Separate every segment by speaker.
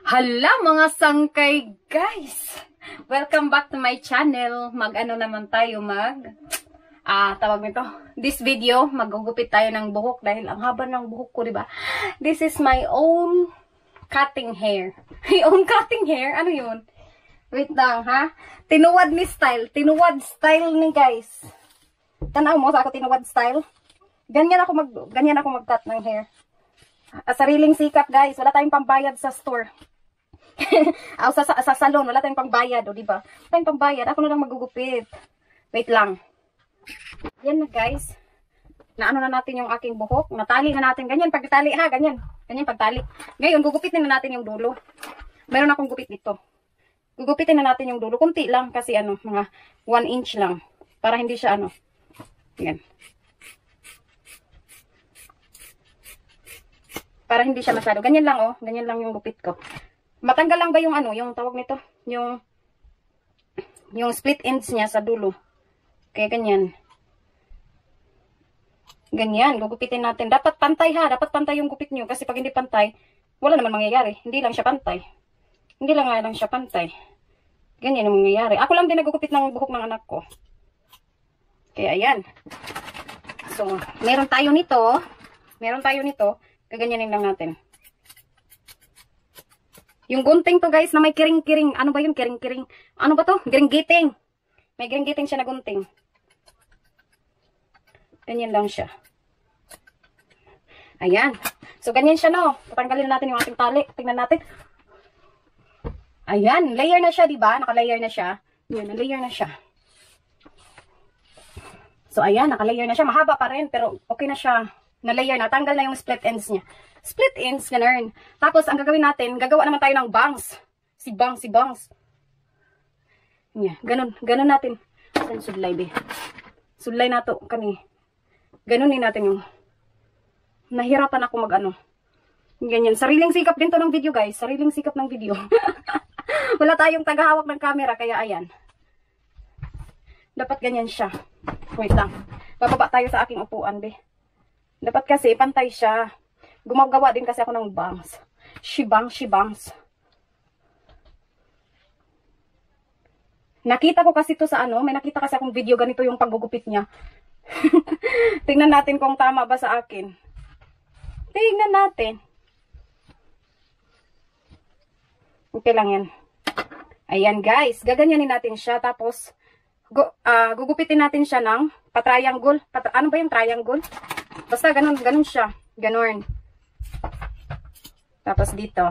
Speaker 1: Hala mga sangkay guys! Welcome back to my channel. Mag-ano naman tayo tawag nito. This video, magugupit tayo ng buhok dahil ang haba ng buhok ko, diba? This is my own cutting hair. My own cutting hair? Ano yun? Wait lang, ha? Tinuwad ni style. Tinuwad style ni guys. Tanaw mo sa ako tinuwad style. Ganyan ako mag-cut ng hair. Sariling sikap guys. Wala tayong pambayad sa store. sa salon, wala tayong pangbayad, o diba? Wala tayong pangbayad, ako na lang magugupit. Wait lang. Yan na guys. Naano na natin yung aking buhok. Natali na natin. Ganyan pagtali ha, ganyan. Ganyan pagtali. Ngayon, gugupitin na natin yung dulo. Meron akong gupit dito. Gugupitin na natin yung dulo. Kunti lang kasi mga 1 inch lang. Para hindi siya yan. Para hindi siya masyado. Ganyan lang ganyan lang yung gupit ko. Matanggal lang ba yung yung tawag nito? Yung split ends niya sa dulo. Kaya ganyan. Ganyan, gugupitin natin. Dapat pantay ha, dapat pantay yung gupit nyo. Kasi pag hindi pantay, wala naman mangyayari. Hindi lang siya pantay. Hindi lang siya pantay. Ganyan ang mangyayari. Ako lang din nagugupit ng buhok ng anak ko. Kaya ayan. So, meron tayo nito. Gaganyanin lang natin. Yung gunting to guys na may kiring-kiring. Ano ba yun? Kiring-kiring. Ano ba to? Giring-giting. May giring-giting siya na gunting. Ganyan lang siya. Ayan. So ganyan siya no. Patanggalin natin yung ating tali. Tingnan natin. Ayan. Layer na siya diba? Naka-layer na siya. Ayan. Na-layer na siya. So ayan. Naka-layer na siya. Mahaba pa rin. Pero okay na siya. Na-layer na. Tanggal na yung split ends niya. Split ends, ganun. Tapos, ang gagawin natin, gagawa naman tayo ng bangs. Si bangs. Yeah, ganun natin. Saan sudlay, be? Sudlay na to, kani. Ganunin natin yung, nahirapan ako ganyan. Sariling sikap din to ng video, guys. Sariling sikap ng video. Wala tayong tagahawak ng camera, kaya ayan. Dapat ganyan siya. Wait lang. Bababa tayo sa aking upuan, be. Dapat kasi, pantay siya. Gumagawa din kasi ako ng bangs. She bangs. Nakita ko kasi to sa may nakita kasi akong video ganito yung paggugupit niya. Tingnan natin kung tama ba sa akin. Tingnan natin. Okay lang yan. Ayan guys, gaganyanin natin siya. Tapos, gugupitin natin siya ng pa-triangle. Ano ba yung triangle? Basta ganun siya. Ganun. Tapos dito.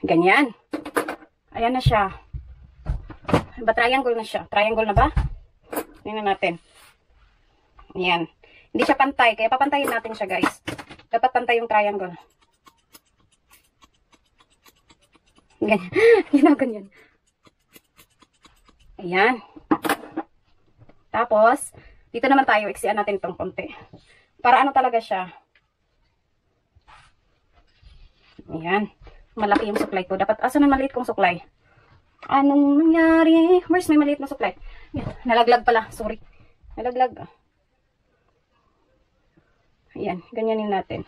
Speaker 1: Ganyan. Ayan na siya. Ba triangle na siya? Triangle na ba? Tingnan natin. Ayan. Hindi siya pantay. Kaya papantayin natin siya guys. Dapat pantay yung triangle. Ganyan. Ganyan. Ayan. Tapos, dito naman tayo. Iksian natin itong konti. Para talaga siya. Ayan. Malaki yung suklay ko. Dapat, asan na maliit kong suklay? Anong nangyari? Where's may maliit na suklay? Ayan. Nalaglag pala. Sorry. Nalaglag. Ayan. Ganyanin natin.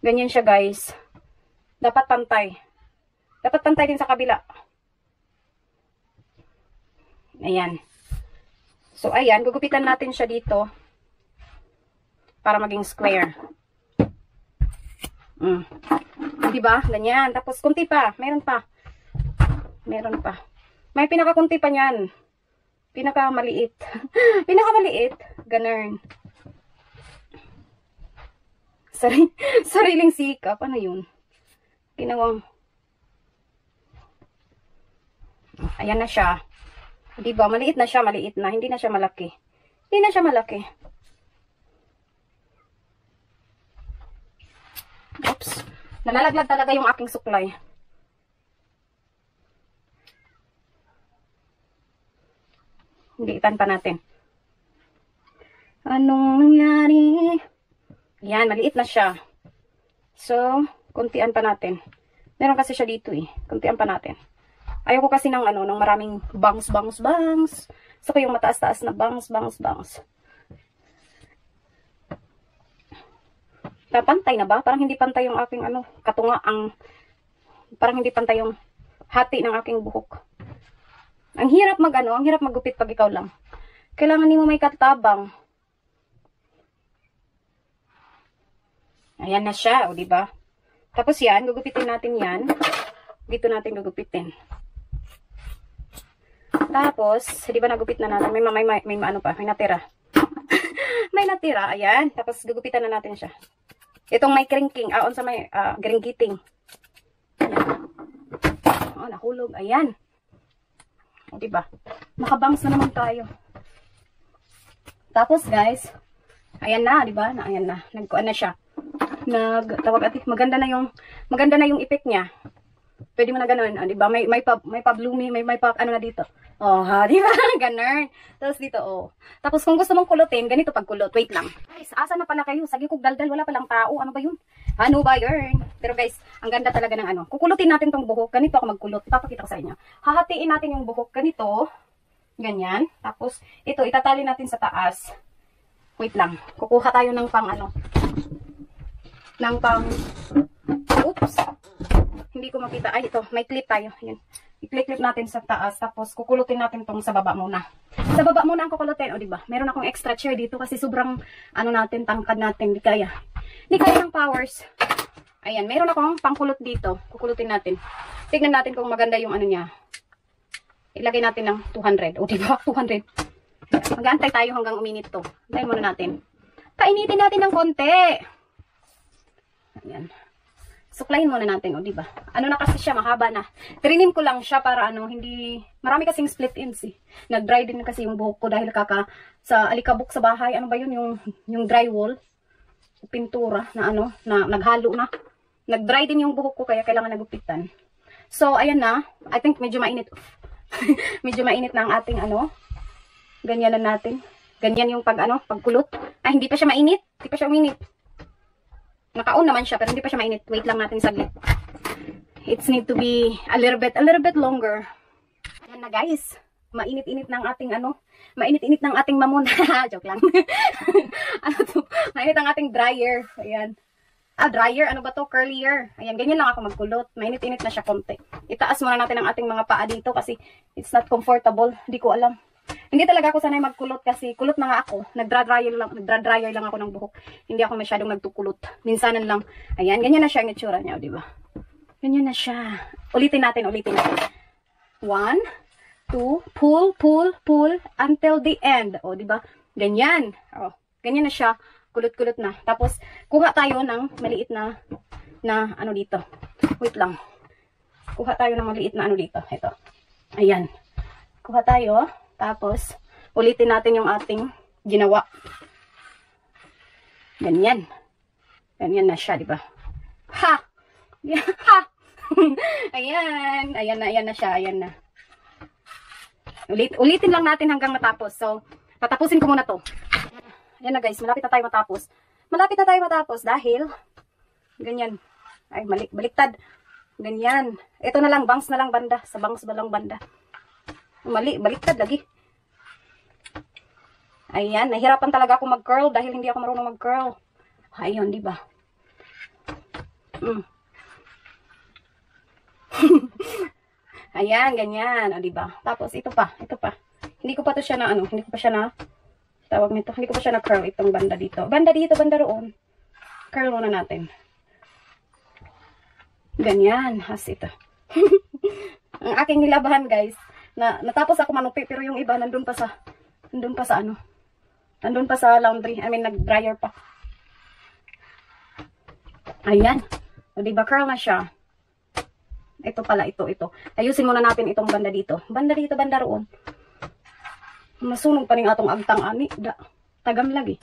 Speaker 1: Ganyan siya guys. Dapat pantay. Dapat pantay din sa kabila. Ayan. So, ayan. Gugupitan natin siya dito. Para maging square. Diba? Ganyan. Tapos, kunti pa. Meron pa. May pinakakunti pa niyan. Pinakamaliit. Pinakamaliit. Ganun. Sariling sikap. Ano yun? Ginawang. Ayan na siya. Diba? Maliit na siya. Maliit na. Hindi na siya malaki. Hindi na siya malaki. Oops. Nalalaglag talaga yung aking suklay. Liitan pa natin. Anong nangyari? Yan, maliit na siya. So, kuntian pa natin. Meron kasi siya dito eh. Kuntian pa natin. Ayoko kasi ng ng maraming bangs. So, yung mataas-taas na bangs. Pantay na ba? Parang hindi pantay yung aking ano, katunga ang parang hindi pantay yung hati ng aking buhok. Ang hirap ang hirap maggupit pag ikaw lang. Kailangan mo may katabang. Ayan na siya, o di ba? Tapos yan, gugupitin natin yan. Dito natin gugupitin. Tapos, di ba nagupit na natin? May ano pa, may natira. May natira, ayan. Tapos gugupitan na natin siya. Itong may crinking, sa may gringgiting. Ayan. Nahulog, ayan. O, diba? Nakabangs na naman tayo. Tapos, guys, ayan na, diba? Ayan na. Nagkuan na siya. Maganda na yung effect niya. Pwede mo na ganun, diba? May pa-bloomy, may pa ano na dito. Oh, ha, diba? Ganun. Tapos dito, oh. Tapos kung gusto mong kulutin, ganito pagkulot. Wait lang. Guys, asa na pala kayo? Sagi kong daldal, wala palang tao. Ano ba yun? Ano ba yun? Pero guys, ang ganda talaga ng ano. Kukulutin natin tong buhok. Ganito ako magkulot. Ipapakita ko sa inyo. Hahatiin natin yung buhok. Ganito. Ganyan. Tapos, ito, itatali natin sa taas. Wait lang. Kukuha tayo ng pang ano. Oops. Hindi ko makita. Ay, ito. May clip tayo. Yan. I-clip natin sa taas. Tapos, kukulutin natin tong sa baba muna. Sa baba muna ang kukulutin. O, diba? Meron akong extra chair dito kasi sobrang, ano natin, tangkad natin. Di kaya. Di kaya ng powers. Ayan. Meron akong pangkulot dito. Kukulutin natin. Tignan natin kung maganda yung ano niya. Ilagay natin ng 200. O, diba? 200. Mag-aantay tayo hanggang uminit to. Antayin muna natin. Painitin natin ng konti. Ayan. Suklayin muna natin, o, diba? Ano na kasi siya, mahaba na. Trinim ko lang siya para ano, hindi, marami kasing split ends eh. Nag-dry din kasi yung buhok ko dahil sa alikabok sa bahay, ano ba yun, yung drywall, pintura na ano, na naghalo na. Nag-dry din yung buhok ko kaya kailangan nagupitan. So, ayan na. I think medyo mainit. Medyo mainit na ang ating ano. Ganyan na natin. Ganyan yung pagkulot. Ay, hindi pa siya mainit. Hindi pa siya uminit. Naka-on naman siya, pero hindi pa siya mainit. Wait lang natin saglit. It need to be a little bit longer. Ayan na guys. Mainit-init ng ating mainit-init ng ating mamon. Joke lang. Ano to? Mainit ang ating dryer. Ayan. Dryer. Ano ba to? Curlier. Ayan, ganyan lang ako magkulot. Mainit-init na siya konti. Itaas muna natin ang ating mga paa dito kasi it's not comfortable. Hindi ko alam. Hindi talaga ako sanay magkulot kasi kulot na nga ako. Nagdra-dryer lang ako ng buhok. Hindi ako masyadong nagtukulot. Minsanan lang. Ayan, ganyan na siya ang itsura niya, di ba? Ganyan na siya. Ulitin natin. 1, 2, pull until the end. O, di ba? Ganyan. O, ganyan na siya. Kulot-kulot na. Tapos, kuha tayo ng maliit na ano dito. Wait lang. Kuha tayo ng maliit na ano dito. Ito. Ayan. Kuha tayo. Tapos, ulitin natin yung ating ginawa. Ganyan. Ganyan na siya, di ba? Ha! Ha! Ayan. Ayan na siya. Ayan na. Ulitin lang natin hanggang matapos. So, tatapusin ko muna to. Ayan na guys, malapit na tayo matapos. Malapit na tayo matapos dahil ganyan. Ay, baliktad. Ganyan. Ito na lang, bangs na lang banda. Sa bangs ba lang banda. Baliktad lagi. Ayan, nahirapan talaga ako mag-curl dahil hindi ako marunong mag-curl. Ayun, di ba? Ayan, ganyan, o, di ba? Tapos ito pa. Hindi ko pa siya na curl itong banda dito. Banda dito, banda roon. Curl muna natin. Ganyan, has ito. Ang aking nilabahan, guys. Natapos ako manupi pero yung iba nandun pa sa laundry. I mean, nag-dryer pa. Ayan. O, diba, curl na siya. Ito pala, ito. Ayusin muna natin itong banda dito. Banda dito, banda roon. Masunog pa rin atong agtang ani. Tagam lagi.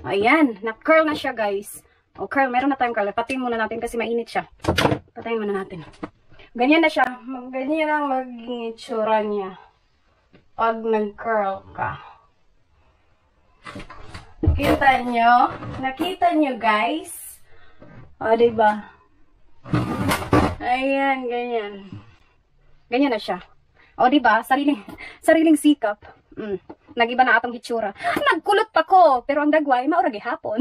Speaker 1: Ayan. Na-curl na siya, guys. O, curl. Meron na tayong curl. Patayin muna natin kasi mainit siya. Patayin muna natin. Ganyan na siya. Ganyan lang maging itsura niya. Pag nag-curl ka. Nakita nyo, guys? O, diba? Ayan, ganyan. Ganyan na siya. O, diba? Sariling sikap. Nagiba na atong hitsura. Nagkulot pa ko. Pero ang dagway, mauragi hapon.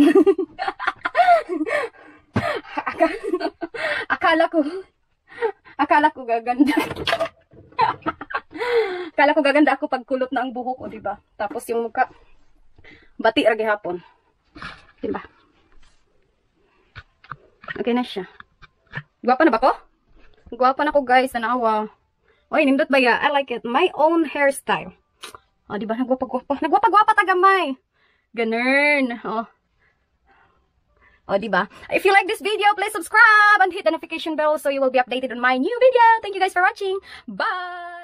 Speaker 1: ko. Akala ko gaganda. Akala ko gaganda ako pag kulot na ang buhok, o diba? Tapos yung mukha, bati ra gihapon. Diba? Okay na siya. Gwapa na ba ko? Gwapa na ko guys, tanawa. Oy, nindot ba ya? I like it. My own hairstyle. O, diba? Nagwapa-gwapa. Nagwapa-gwapa tagamay. Ganun. O, diba? If you like this video, please subscribe and hit the notification bell so you will be updated on my new video. Thank you guys for watching. Bye!